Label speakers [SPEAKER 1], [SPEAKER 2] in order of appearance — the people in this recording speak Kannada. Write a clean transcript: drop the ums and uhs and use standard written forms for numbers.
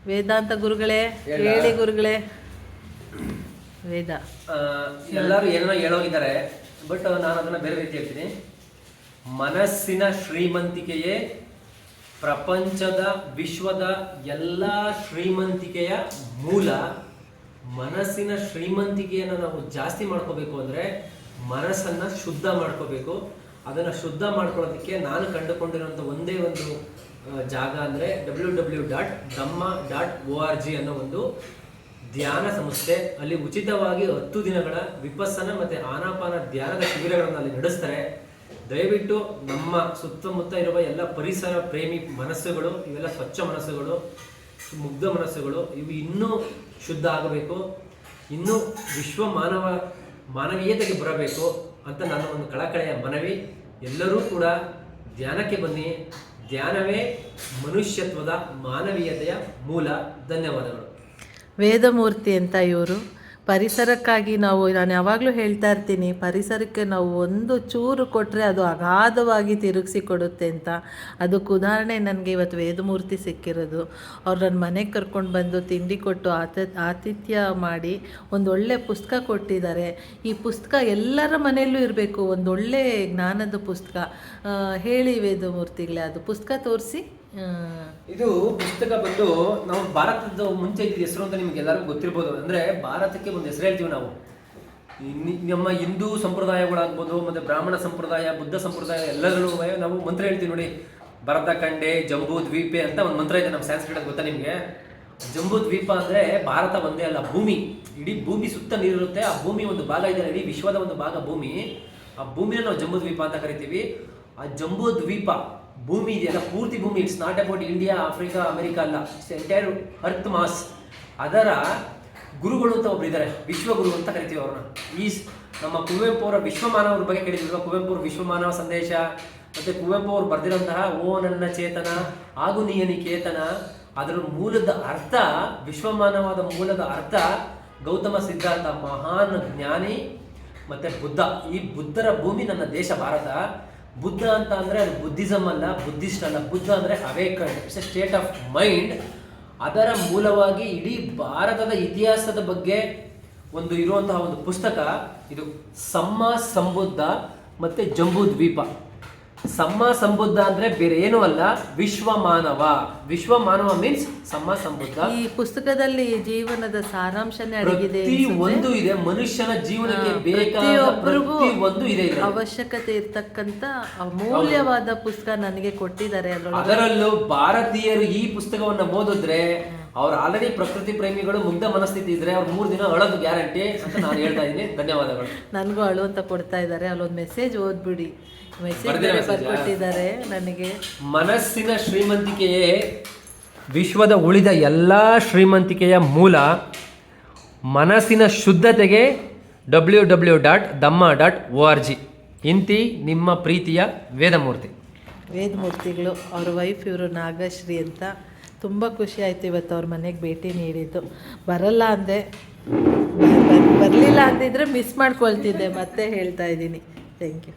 [SPEAKER 1] ವೇದಾಂತ ಗುರುಗಳೇ ಹೇಳಿ ಗುರುಗಳೇ. ವೇದ
[SPEAKER 2] ಎಲ್ಲರೂ ಏನೋ ಹೇಳೋಗಿದ್ದಾರೆ, ಬಟ್ ನಾನು ಅದನ್ನ ಬೇರೆ ರೀತಿ ಹೇಳ್ತೀನಿ. ಮನಸ್ಸಿನ ಶ್ರೀಮಂತಿಕೆಯೇ ಪ್ರಪಂಚದ ವಿಶ್ವದ ಎಲ್ಲ ಶ್ರೀಮಂತಿಕೆಯ ಮೂಲ. ಮನಸ್ಸಿನ ಶ್ರೀಮಂತಿಕೆಯನ್ನು ನಾವು ಜಾಸ್ತಿ ಮಾಡ್ಕೋಬೇಕು ಅಂದರೆ ಮನಸ್ಸನ್ನು ಶುದ್ಧ ಮಾಡ್ಕೋಬೇಕು. ಅದನ್ನು ಶುದ್ಧ ಮಾಡ್ಕೊಳ್ಳೋದಕ್ಕೆ ನಾನು ಕಂಡುಕೊಂಡಿರುವಂಥ ಒಂದೇ ಒಂದು ಜಾಗ ಅಂದರೆ www.dhamma.org ಅನ್ನೋ ಒಂದು ಧ್ಯಾನ ಸಂಸ್ಥೆ. ಅಲ್ಲಿ ಉಚಿತವಾಗಿ 10 ದಿನಗಳ ವಿಪಸ್ಸನ ಮತ್ತು ಆನಾಪಾನ ಧ್ಯಾನದ ಶಿಬಿರಗಳನ್ನು ಅಲ್ಲಿ ನಡೆಸ್ತಾರೆ. ದಯವಿಟ್ಟು ನಮ್ಮ ಸುತ್ತಮುತ್ತ ಇರುವ ಎಲ್ಲ ಪರಿಸರ ಪ್ರೇಮಿ ಮನಸ್ಸುಗಳು, ಇವೆಲ್ಲ ಸ್ವಚ್ಛ ಮನಸ್ಸುಗಳು, ಮುಗ್ಧ ಮನಸ್ಸುಗಳು, ಇವು ಇನ್ನೂ ಶುದ್ಧ ಆಗಬೇಕು, ಇನ್ನೂ ಮಾನವೀಯತೆಗೆ ಬರಬೇಕು ಅಂತ ನನ್ನ ಒಂದು ಕಳಕಳೆಯ ಮನವಿ. ಎಲ್ಲರೂ ಕೂಡ ಧ್ಯಾನಕ್ಕೆ ಬನ್ನಿ. ಧ್ಯಾನವೇ ಮನುಷ್ಯತ್ವದ ಮಾನವೀಯತೆಯ ಮೂಲ. ಧನ್ಯವಾದಗಳು.
[SPEAKER 1] ವೇದಮೂರ್ತಿ ಅಂತ ಇವರು. ಪರಿಸರಕ್ಕಾಗಿ ನಾನು ಯಾವಾಗಲೂ ಹೇಳ್ತಾ ಇರ್ತೀನಿ, ಪರಿಸರಕ್ಕೆ ನಾವು ಒಂದು ಚೂರು ಕೊಟ್ಟರೆ ಅದು ಅಗಾಧವಾಗಿ ತಿರುಗಿಸಿ ಕೊಡುತ್ತೆ ಅಂತ. ಅದಕ್ಕೆ ಉದಾಹರಣೆ ನನಗೆ ಇವತ್ತು ವೇದಮೂರ್ತಿ ಸಿಕ್ಕಿರೋದು. ಅವ್ರು ನನ್ನ ಮನೆಗೆ ಕರ್ಕೊಂಡು ಬಂದು ತಿಂಡಿ ಕೊಟ್ಟು ಆತಿಥ್ಯ ಮಾಡಿ ಒಂದೊಳ್ಳೆ ಪುಸ್ತಕ ಕೊಟ್ಟಿದ್ದಾರೆ. ಈ ಪುಸ್ತಕ ಎಲ್ಲರ ಮನೆಯಲ್ಲೂ ಇರಬೇಕು, ಒಂದೊಳ್ಳೆ ಜ್ಞಾನದ ಪುಸ್ತಕ. ಹೇಳಿ ವೇದಮೂರ್ತಿಗಳೇ, ಅದು ಪುಸ್ತಕ ತೋರಿಸಿ.
[SPEAKER 2] ಇದು ಪುಸ್ತಕ ಬಂದು ನಾವು ಭಾರತದ ಮುಂಚೆ ಇದ್ದ ಹೆಸರು ಅಂತ ನಿಮ್ಗೆ ಎಲ್ಲರಿಗೂ ಗೊತ್ತಿರ್ಬೋದು. ಅಂದ್ರೆ ಭಾರತಕ್ಕೆ ಒಂದು ಹೆಸರು ಹೇಳ್ತೀವಿ ನಾವು. ನಮ್ಮ ಹಿಂದೂ ಸಂಪ್ರದಾಯಗಳಾಗ್ಬೋದು, ಮತ್ತೆ ಬ್ರಾಹ್ಮಣ ಸಂಪ್ರದಾಯ, ಬುದ್ಧ ಸಂಪ್ರದಾಯ ಎಲ್ಲರೂ ನಾವು ಮಂತ್ರ ಹೇಳ್ತೀವಿ ನೋಡಿ. ಭರತ ಖಂಡೆ ಜಂಬೂ ದ್ವೀಪೆ ಅಂತ ಒಂದು ಮಂತ್ರ ಇದೆ ನಮ್ಮ ಸಂಸ್ಕೃತ. ಗೊತ್ತಾ ನಿಮ್ಗೆ? ಜಂಬೂ ದ್ವೀಪ ಅಂದ್ರೆ ಭಾರತ ಒಂದೇ ಅಲ್ಲ, ಭೂಮಿ. ಇಡೀ ಭೂಮಿ ಸುತ್ತ ನೀರಿರುತ್ತೆ. ಆ ಭೂಮಿ ಒಂದು ಭಾಗ ಇದೆ, ಇಡೀ ವಿಶ್ವದ ಒಂದು ಭಾಗ ಭೂಮಿ. ಆ ಭೂಮಿನ ನಾವು ಜಂಬೂ ದ್ವೀಪ ಅಂತ ಕರಿತೀವಿ. ಆ ಜಂಬೂ ದ್ವೀಪ ಭೂಮಿ ಇದೆಯಲ್ಲ, ಪೂರ್ತಿ ಭೂಮಿ. It's not about India, Africa, America ಅಲ್ಲ. It's entire earth mass. ಅದರ ಗುರುಗಳು ಅಂತ ಒಬ್ರು ಇದ್ದಾರೆ, ವಿಶ್ವಗುರು ಅಂತ ಕರಿತೀವಿ ಅವ್ರನ್ನ. ನಮ್ಮ ಕುವೆಂಪು ಅವರ ವಿಶ್ವಮಾನವರ ಬಗ್ಗೆ ಕೇಳಿದ್ವಿ. ಕುವೆಂಪು ಅವ್ರ ವಿಶ್ವಮಾನವ ಸಂದೇಶ, ಮತ್ತೆ ಕುವೆಂಪು ಅವರು ಬರೆದಿರೋಂತಹ ಓ ನನ್ನ ಚೇತನ ಹಾಗೂ ನಿಯನಿಕೇತನ, ಅದರ ಮೂಲದ ಅರ್ಥ, ವಿಶ್ವಮಾನವಾದ ಮೂಲದ ಅರ್ಥ ಗೌತಮ ಸಿದ್ಧಾರ್ಥ, ಮಹಾನ್ ಜ್ಞಾನಿ ಮತ್ತೆ ಬುದ್ಧ. ಈ ಬುದ್ಧರ ಭೂಮಿ ನನ್ನ ದೇಶ ಭಾರತ. ಬುದ್ಧ ಅಂತ ಅಂದ್ರೆ ಅದು ಬುದ್ಧಿಸಮ್ ಅಲ್ಲ, ಬುದ್ಧಿಸ್ಟ್ ಅಲ್ಲ. ಬುದ್ಧ ಅಂದ್ರೆ awakened, it's a state of mind. ಅದರ ಮೂಲವಾಗಿ ಇಡೀ ಭಾರತದ ಇತಿಹಾಸದ ಬಗ್ಗೆ ಇರುವಂತಹ ಒಂದು ಪುಸ್ತಕ ಇದು. ಸಮ್ಮ ಸಂಬುದ್ಧ ಮತ್ತೆ ಜಂಬೂ ದ್ವೀಪ. ಸಮ್ಮ ಸಂಬುದ್ಧ ಅಂದ್ರೆ ಬೇರೆ ಏನೂ ಅಲ್ಲ, ವಿಶ್ವಮಾನವ. ವಿಶ್ವಮಾನವ ಮೀನ್ಸ್ ಸಮ್ಮ ಸಂಬುದ್ಧ.
[SPEAKER 1] ಈ ಪುಸ್ತಕದಲ್ಲಿ ಜೀವನದ ಸಾರಾಂಶನೇ ಅಡಗಿದೆ.
[SPEAKER 2] ಒಂದು ಇದೆ, ಮನುಷ್ಯನ ಜೀವನಕ್ಕೆ ಬೇಕಾದ ಒಂದು ಇದೆ,
[SPEAKER 1] ಅವಶ್ಯಕತೆ ಇರ್ತಕ್ಕಂತ ಅಮೂಲ್ಯವಾದ ಪುಸ್ತಕ ನನಗೆ ಕೊಟ್ಟಿದ್ದಾರೆ.
[SPEAKER 2] ಅದರಲ್ಲೂ ಭಾರತೀಯರು ಈ ಪುಸ್ತಕವನ್ನ ಓದಿದ್ರೆ, ಅವ್ರು ಆಲ್ರೆಡಿ ಪ್ರಕೃತಿ ಪ್ರೇಮಿಗಳು, ಮುಗ್ಧ ಮನಸ್ಥಿತಿ ಇದ್ರೆ ಅವ್ರು 3 ದಿನ ಅಳೋದು ಗ್ಯಾರಂಟಿ ಅಂತ ನಾನು ಹೇಳ್ತಾ ಇದ್ದೀನಿ. ಧನ್ಯವಾದಗಳು.
[SPEAKER 1] ನನಗೂ ಅಳು ಅಂತ ಕೊಡ್ತಾ ಇದ್ದಾರೆ. ಅಲ್ಲೊಂದು ಮೆಸೇಜ್ ಓದ್ಬಿಡಿ. ಮೆಸೇಜ್ ಬರ್ಕೊಟ್ಟಿದ್ದಾರೆ ನನಗೆ.
[SPEAKER 2] ಮನಸ್ಸಿನ ಶ್ರೀಮಂತಿಕೆಯೇ ವಿಶ್ವದ ಉಳಿದ ಎಲ್ಲ ಶ್ರೀಮಂತಿಕೆಯ ಮೂಲ. ಮನಸ್ಸಿನ ಶುದ್ಧತೆಗೆ www.dhamma.org. ಇಂತಿ ನಿಮ್ಮ ಪ್ರೀತಿಯ
[SPEAKER 1] ವೇದಮೂರ್ತಿಗಳು. ಅವ್ರ ವೈಫ್ ಇವರು ನಾಗಶ್ರೀ ಅಂತ. ತುಂಬ ಖುಷಿ ಆಯಿತು ಇವತ್ತು ಅವ್ರ ಮನೆಗೆ ಭೇಟಿ ನೀಡಿದ್ದು. ಬರಲಿಲ್ಲ ಅಂದಿದ್ರೆ ಮಿಸ್ ಮಾಡ್ಕೊಳ್ತಿದ್ದೆ. ಮತ್ತೆ ಹೇಳ್ತಾ ಇದ್ದೀನಿ. Thank you.